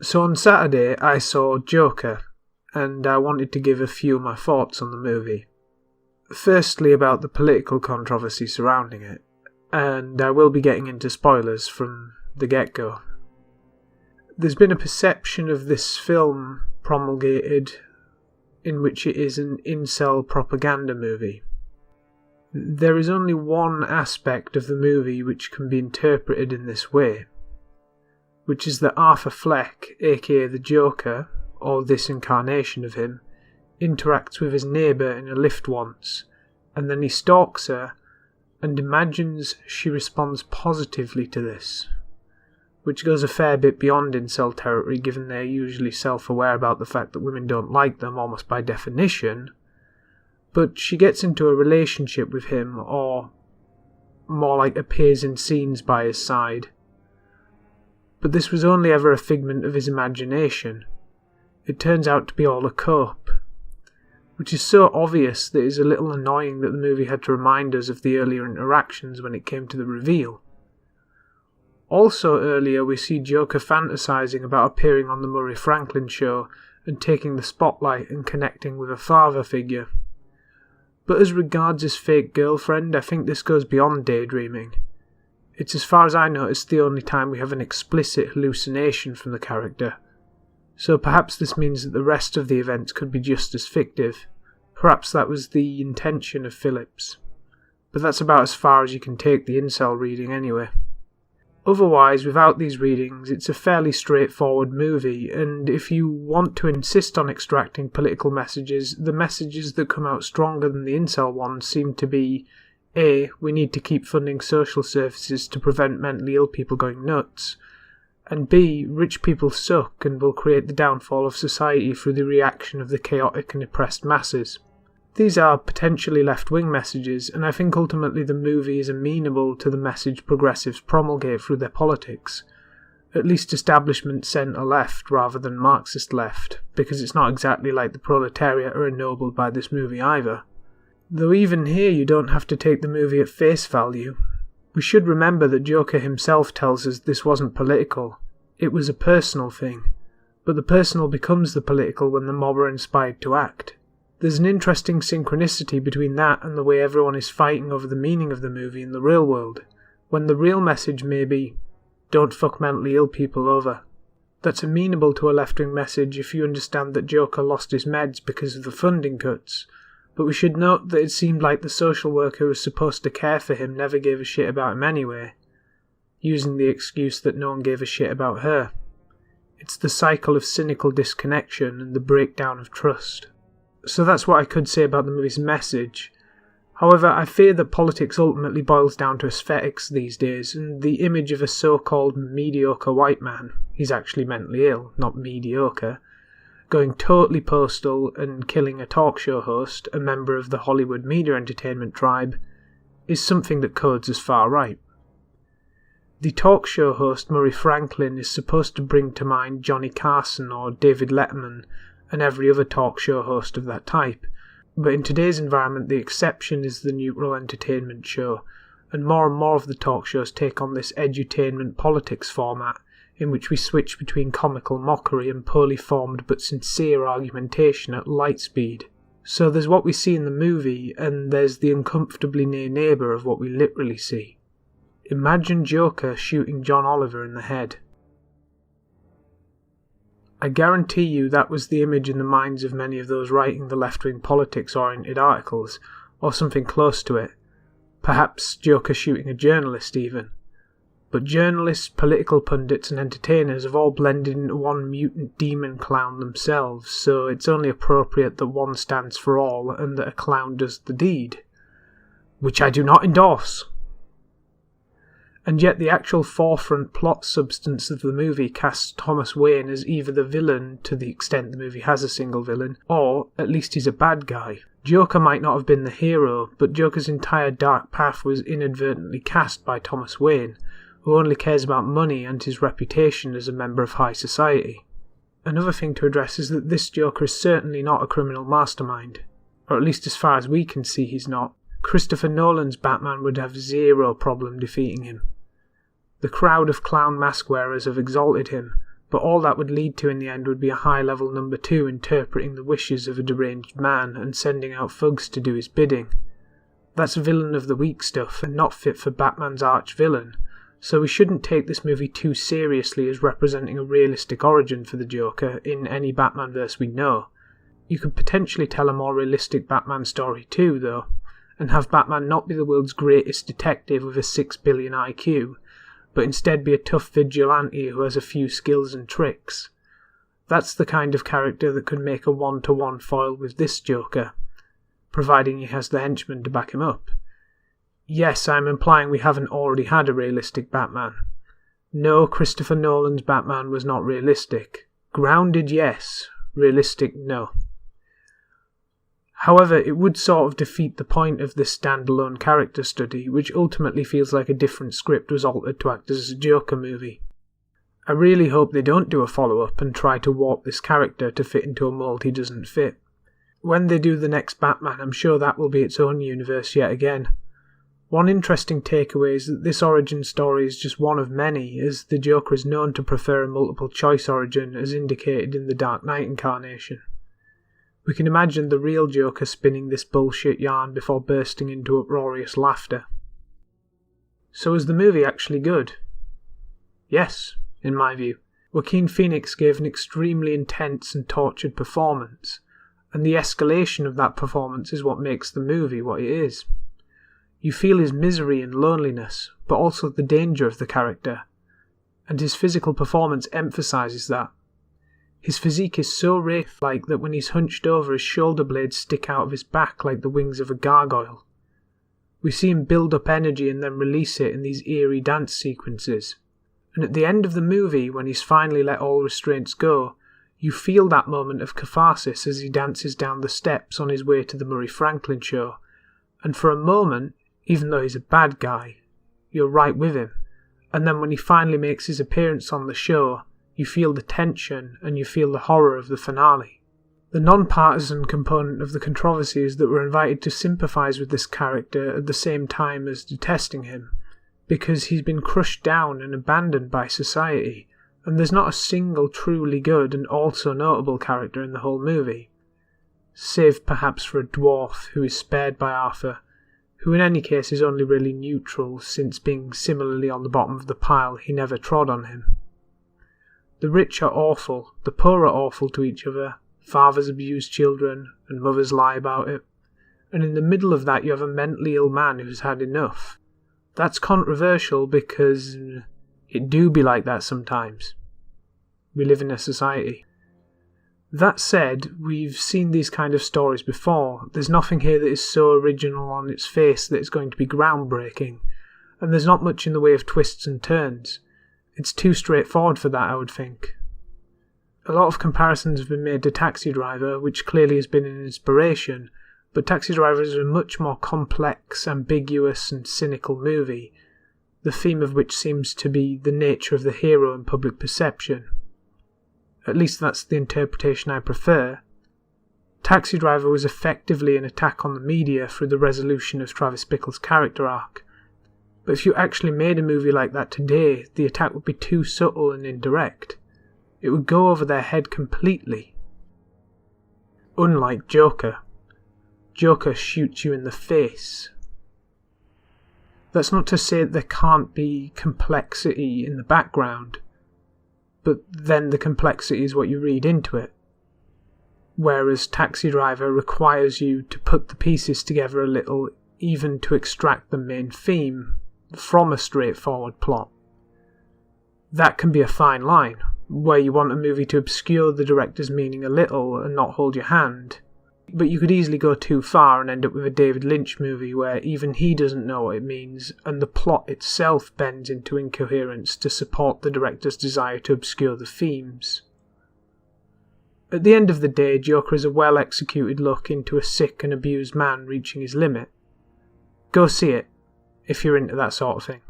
So on Saturday I saw Joker, and I wanted to give a few of my thoughts on the movie. Firstly, about the political controversy surrounding it, and I will be getting into spoilers from the get-go. There's been a perception of this film promulgated in which it is an incel propaganda movie. There is only one aspect of the movie which can be interpreted in this way, which is that Arthur Fleck, aka the Joker, or this incarnation of him, interacts with his neighbour in a lift once, and then he stalks her and imagines she responds positively to this, which goes a fair bit beyond incel territory given they're usually self-aware about the fact that women don't like them almost by definition, but she gets into a relationship with him, or more like appears in scenes by his side. But this was only ever a figment of his imagination. It turns out to be all a cope, which is so obvious that it's a little annoying that the movie had to remind us of the earlier interactions when it came to the reveal. Also earlier we see Joker fantasizing about appearing on the Murray Franklin show and taking the spotlight and connecting with a father figure. But as regards his fake girlfriend, I think this goes beyond daydreaming. It's, as far as I noticed, the only time we have an explicit hallucination from the character. So perhaps this means that the rest of the events could be just as fictive. Perhaps that was the intention of Phillips. But that's about as far as you can take the incel reading anyway. Otherwise, without these readings, it's a fairly straightforward movie, and if you want to insist on extracting political messages, the messages that come out stronger than the incel ones seem to be A. We need to keep funding social services to prevent mentally ill people going nuts, and B. Rich people suck and will create the downfall of society through the reaction of the chaotic and oppressed masses. These are potentially left-wing messages, and I think ultimately the movie is amenable to the message progressives promulgate through their politics, at least establishment centre-left rather than Marxist left, because it's not exactly like the proletariat are ennobled by this movie either. Though even here you don't have to take the movie at face value. We should remember that Joker himself tells us this wasn't political, it was a personal thing, but the personal becomes the political when the mob are inspired to act. There's an interesting synchronicity between that and the way everyone is fighting over the meaning of the movie in the real world, when the real message may be, don't fuck mentally ill people over. That's amenable to a left-wing message if you understand that Joker lost his meds because of the funding cuts, but we should note that it seemed like the social worker who was supposed to care for him never gave a shit about him anyway, using the excuse that no one gave a shit about her. It's the cycle of cynical disconnection and the breakdown of trust. So that's what I could say about the movie's message. However, I fear that politics ultimately boils down to aesthetics these days, and the image of a so-called mediocre white man, he's actually mentally ill, not mediocre, going totally postal and killing a talk show host, a member of the Hollywood media entertainment tribe, is something that codes as far right. The talk show host Murray Franklin is supposed to bring to mind Johnny Carson or David Letterman, and every other talk show host of that type, but in today's environment the exception is the neutral entertainment show, and more of the talk shows take on this edutainment politics format, in which we switch between comical mockery and poorly formed but sincere argumentation at light speed. So there's what we see in the movie, and there's the uncomfortably near neighbour of what we literally see. Imagine Joker shooting John Oliver in the head. I guarantee you that was the image in the minds of many of those writing the left-wing politics-oriented articles, or something close to it. Perhaps Joker shooting a journalist even. But journalists, political pundits and entertainers have all blended into one mutant demon clown themselves, so it's only appropriate that one stands for all and that a clown does the deed. Which I do not endorse. And yet the actual forefront plot substance of the movie casts Thomas Wayne as either the villain, to the extent the movie has a single villain, or at least he's a bad guy. Joker might not have been the hero, but Joker's entire dark path was inadvertently cast by Thomas Wayne, who only cares about money and his reputation as a member of high society. Another thing to address is that this Joker is certainly not a criminal mastermind, or at least as far as we can see he's not. Christopher Nolan's Batman would have zero problem defeating him. The crowd of clown mask wearers have exalted him, but all that would lead to in the end would be a high-level number 2 interpreting the wishes of a deranged man and sending out thugs to do his bidding. That's villain of the week stuff and not fit for Batman's arch-villain, so we shouldn't take this movie too seriously as representing a realistic origin for the Joker in any Batman verse we know. You could potentially tell a more realistic Batman story too, though, and have Batman not be the world's greatest detective with a 6 billion IQ, but instead be a tough vigilante who has a few skills and tricks. That's the kind of character that could make a one-to-one foil with this Joker, providing he has the henchmen to back him up. Yes, I'm implying we haven't already had a realistic Batman. No, Christopher Nolan's Batman was not realistic. Grounded, yes. Realistic, no. However, it would sort of defeat the point of this standalone character study, which ultimately feels like a different script was altered to act as a Joker movie. I really hope they don't do a follow-up and try to warp this character to fit into a mould he doesn't fit. When they do the next Batman, I'm sure that will be its own universe yet again. One interesting takeaway is that this origin story is just one of many, as the Joker is known to prefer a multiple-choice origin as indicated in the Dark Knight incarnation. We can imagine the real Joker spinning this bullshit yarn before bursting into uproarious laughter. So is the movie actually good? Yes, in my view. Joaquin Phoenix gave an extremely intense and tortured performance, and the escalation of that performance is what makes the movie what it is. You feel his misery and loneliness, but also the danger of the character, and his physical performance emphasises that. His physique is so wraith-like that when he's hunched over, his shoulder blades stick out of his back like the wings of a gargoyle. We see him build up energy and then release it in these eerie dance sequences. And at the end of the movie, when he's finally let all restraints go, you feel that moment of catharsis as he dances down the steps on his way to the Murray Franklin show. And for a moment, even though he's a bad guy, you're right with him. And then when he finally makes his appearance on the show, you feel the tension and you feel the horror of the finale. The non-partisan component of the controversy is that we're invited to sympathise with this character at the same time as detesting him, because he's been crushed down and abandoned by society, and there's not a single truly good and also notable character in the whole movie, save perhaps for a dwarf who is spared by Arthur, who in any case is only really neutral since being similarly on the bottom of the pile he never trod on him. The rich are awful, the poor are awful to each other, fathers abuse children, and mothers lie about it, and in the middle of that you have a mentally ill man who's had enough. That's controversial because it do be like that sometimes. We live in a society. That said, we've seen these kind of stories before. There's nothing here that is so original on its face that it's going to be groundbreaking, and there's not much in the way of twists and turns. It's too straightforward for that, I would think. A lot of comparisons have been made to Taxi Driver, which clearly has been an inspiration, but Taxi Driver is a much more complex, ambiguous and cynical movie, the theme of which seems to be the nature of the hero in public perception. At least that's the interpretation I prefer. Taxi Driver was effectively an attack on the media through the resolution of Travis Bickle's character arc. But if you actually made a movie like that today, the attack would be too subtle and indirect. It would go over their head completely. Unlike Joker. Joker shoots you in the face. That's not to say that there can't be complexity in the background, but then the complexity is what you read into it. Whereas Taxi Driver requires you to put the pieces together a little, even to extract the main theme from a straightforward plot. That can be a fine line, where you want a movie to obscure the director's meaning a little and not hold your hand. But you could easily go too far and end up with a David Lynch movie where even he doesn't know what it means, and the plot itself bends into incoherence to support the director's desire to obscure the themes. At the end of the day, Joker is a well-executed look into a sick and abused man reaching his limit. Go see it, if you're into that sort of thing.